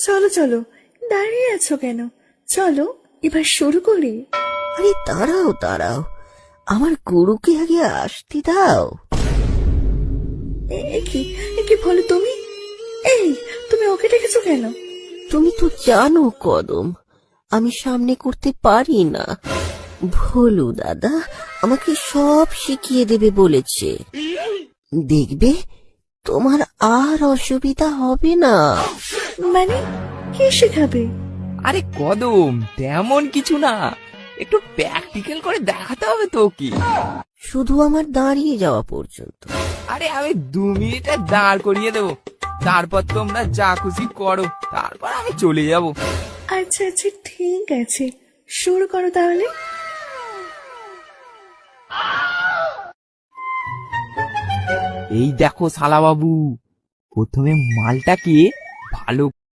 চলো চলো, দাঁড়িয়ে আছো কেন? চলো এবার শুরু করি। আরে দাঁড়াও দাঁড়াও, আমার গরুকে আগে আসতে দাও। কি বলো তুমি? এই, তুমি ওকে ডেকেছো কেন? তুমি তো জানো কদম, আমি সামনে করতে পারি না। ভোলু দাদা আমাকে সব শিখিয়ে দেবে বলেছে। দেখবে তোমার আর অসুবিধা হবে না। মানে, কে শেখাবে? আরে কদম, তেমন কিছু না, একটু প্র্যাকটিক্যাল করে দেখাতে হবে তো কি। শুধু আমার দাঁড়িয়ে যাওয়া পর্যন্ত। আরে আমি 2 মিনিটে দাঁড় করিয়ে দেবো, তারপর তোমরা যা খুশি করো, তারপর আমি চলে যাব। আচ্ছা আচ্ছা, ঠিক আছে, শুরু করো তাহলে। এই দেখো শালা বাবু, প্রথমে মালটাকে ভালো